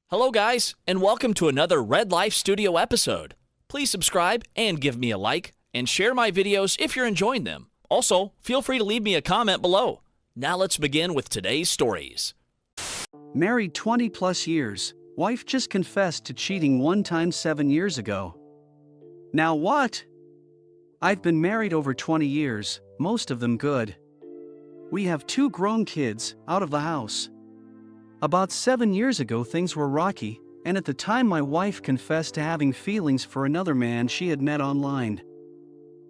Hello guys, and welcome to another Red Life Studio episode. Please subscribe and give me a like, and share my videos if you're enjoying them. Also, feel free to leave me a comment below. Now let's begin with today's stories. Married 20 plus years, wife just confessed to cheating one time 7 years ago. Now what? I've been married over 20 years, most of them good. We have 2 grown kids, out of the house. About 7 years ago things were rocky, and at the time my wife confessed to having feelings for another man she had met online.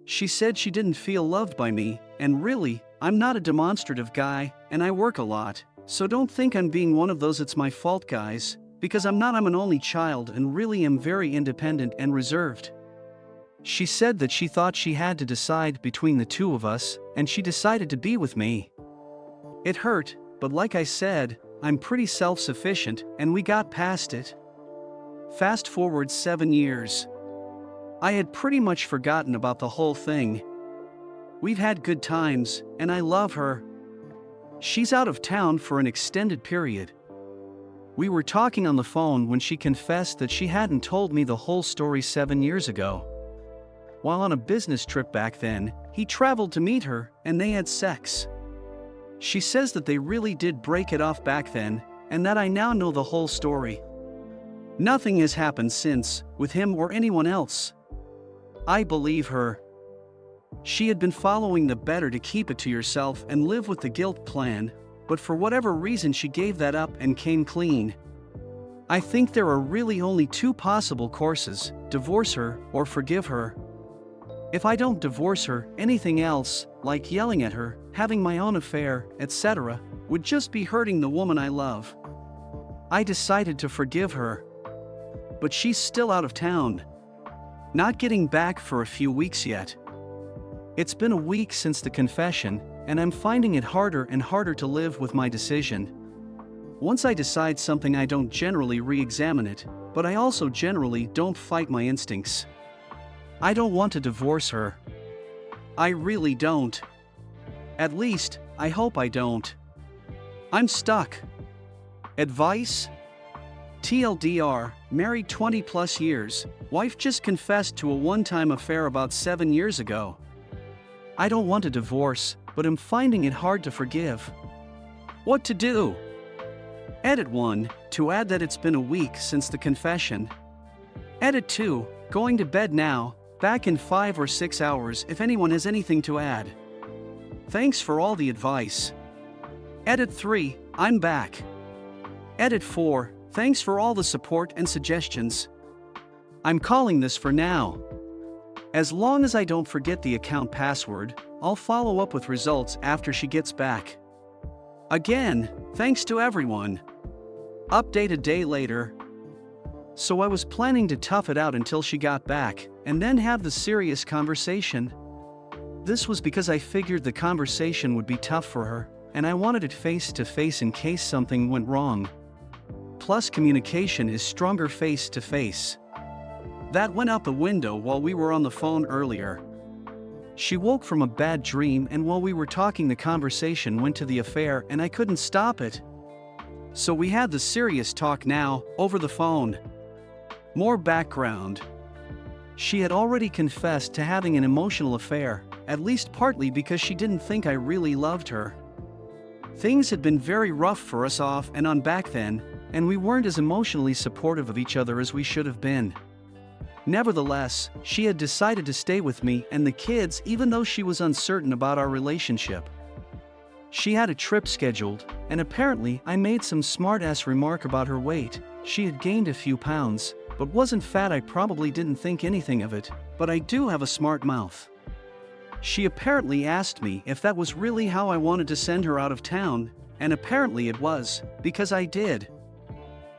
She said she didn't feel loved by me, and really, I'm not a demonstrative guy, and I work a lot, so don't think I'm being one of those it's my fault guys, because I'm not. I'm an only child and really am very independent and reserved. She said that she thought she had to decide between the two of us, and she decided to be with me. It hurt, but like I said, I'm pretty self-sufficient, and we got past it. Fast forward 7 years. I had pretty much forgotten about the whole thing. We've had good times, and I love her. She's out of town for an extended period. We were talking on the phone when she confessed that she hadn't told me the whole story 7 years ago. While on a business trip back then, he traveled to meet her, and they had sex. She says that they really did break it off back then, and that I now know the whole story. Nothing has happened since, with him or anyone else. I believe her. She had been following the better to keep it to yourself and live with the guilt plan, but for whatever reason she gave that up and came clean. I think there are really only 2 possible courses: divorce her or forgive her. If I don't divorce her, anything else, like yelling at her, having my own affair, etc., would just be hurting the woman I love. I decided to forgive her. But she's still out of town. Not getting back for a few weeks yet. It's been a week since the confession, and I'm finding it harder and harder to live with my decision. Once I decide something, I don't generally re-examine it, but I also generally don't fight my instincts. I don't want to divorce her. I really don't. At least, I hope I don't. I'm stuck. Advice? TLDR, married 20 plus years, wife just confessed to a one-time affair about 7 years ago. I don't want a divorce, but am finding it hard to forgive. What to do? Edit 1, to add that it's been a week since the confession. Edit 2, going to bed now, back in 5 or 6 hours if anyone has anything to add. Thanks for all the advice. Edit 3, I'm back. Edit 4, thanks for all the support and suggestions. I'm calling this for now. As long as I don't forget the account password, I'll follow up with results after she gets back. Again, thanks to everyone. Update a day later. So I was planning to tough it out until she got back, and then have the serious conversation. This was because I figured the conversation would be tough for her, and I wanted it face to face in case something went wrong. Plus, communication is stronger face to face. That went out the window while we were on the phone earlier. She woke from a bad dream, and while we were talking the conversation went to the affair, and I couldn't stop it. So we had the serious talk now, over the phone. More background. She had already confessed to having an emotional affair, at least partly because she didn't think I really loved her. Things had been very rough for us off and on back then, and we weren't as emotionally supportive of each other as we should have been. Nevertheless, she had decided to stay with me and the kids even though she was uncertain about our relationship. She had a trip scheduled, and apparently I made some smart-ass remark about her weight. She had gained a few pounds, but wasn't fat. I probably didn't think anything of it, but I do have a smart mouth. She apparently asked me if that was really how I wanted to send her out of town, and apparently it was, because I did.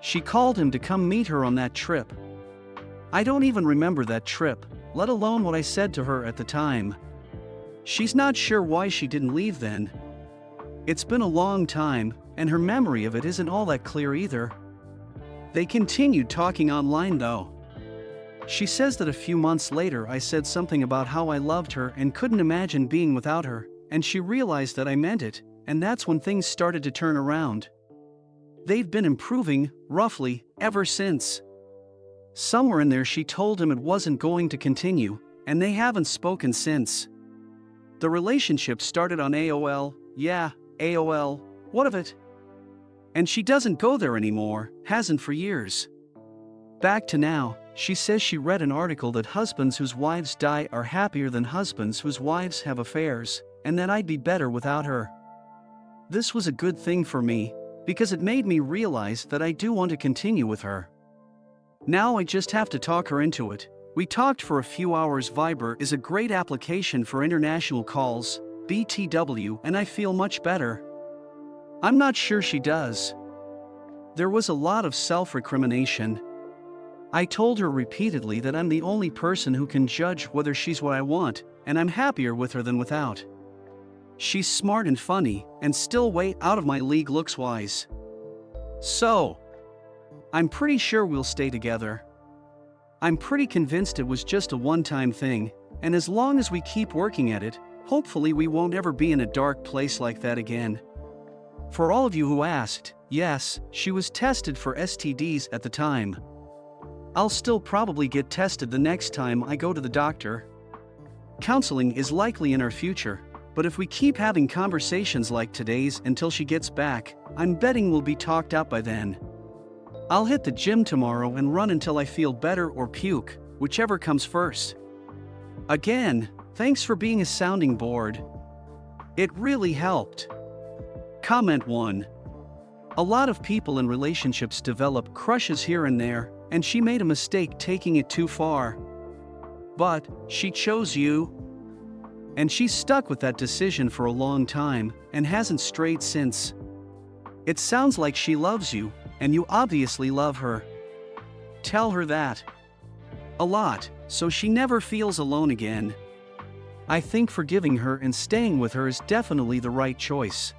She called him to come meet her on that trip. I don't even remember that trip, let alone what I said to her at the time. She's not sure why she didn't leave then. It's been a long time, and her memory of it isn't all that clear either. They continued talking online though. She says that a few months later I said something about how I loved her and couldn't imagine being without her, and she realized that I meant it, and that's when things started to turn around. They've been improving, roughly, ever since. Somewhere in there she told him it wasn't going to continue, and they haven't spoken since. The relationship started on AOL, yeah, AOL, what of it? And she doesn't go there anymore, hasn't for years. Back to now, she says she read an article that husbands whose wives die are happier than husbands whose wives have affairs, and that I'd be better without her. This was a good thing for me, because it made me realize that I do want to continue with her. Now I just have to talk her into it. We talked for a few hours. Viber is a great application for international calls, BTW, and I feel much better. I'm not sure she does. There was a lot of self-recrimination. I told her repeatedly that I'm the only person who can judge whether she's what I want, and I'm happier with her than without. She's smart and funny, and still way out of my league looks-wise. So, I'm pretty sure we'll stay together. I'm pretty convinced it was just a one-time thing, and as long as we keep working at it, hopefully we won't ever be in a dark place like that again. For all of you who asked, yes, she was tested for STDs at the time. I'll still probably get tested the next time I go to the doctor. Counseling is likely in our future, but if we keep having conversations like today's until she gets back, I'm betting we'll be talked out by then. I'll hit the gym tomorrow and run until I feel better or puke, whichever comes first. Again, thanks for being a sounding board. It really helped. Comment 1. A lot of people in relationships develop crushes here and there, and she made a mistake taking it too far. But she chose you. And she's stuck with that decision for a long time, and hasn't strayed since. It sounds like she loves you, and you obviously love her. Tell her that. A lot, so she never feels alone again. I think forgiving her and staying with her is definitely the right choice.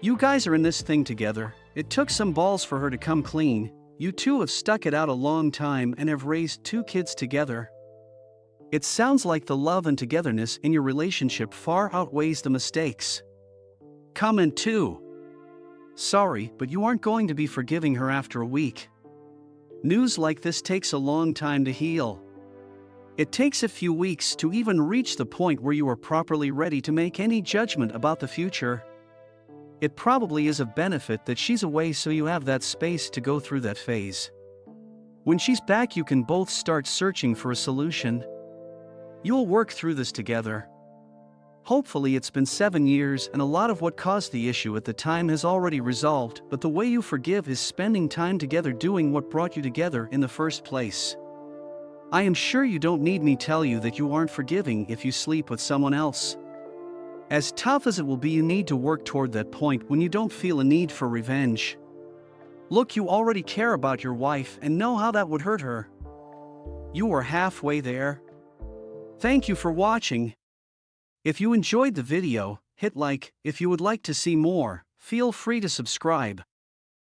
You guys are in this thing together. It took some balls for her to come clean. You two have stuck it out a long time and have raised 2 kids together. It sounds like the love and togetherness in your relationship far outweighs the mistakes. Comment 2. Sorry, but you aren't going to be forgiving her after a week. News like this takes a long time to heal. It takes a few weeks to even reach the point where you are properly ready to make any judgment about the future. It probably is of benefit that she's away so you have that space to go through that phase. When she's back, you can both start searching for a solution. You'll work through this together. Hopefully it's been 7 years and a lot of what caused the issue at the time has already resolved, but the way you forgive is spending time together doing what brought you together in the first place. I am sure you don't need me tell you that you aren't forgiving if you sleep with someone else. As tough as it will be, you need to work toward that point when you don't feel a need for revenge. Look, you already care about your wife and know how that would hurt her. You are halfway there. Thank you for watching. If you enjoyed the video, hit like. If you would like to see more, feel free to subscribe.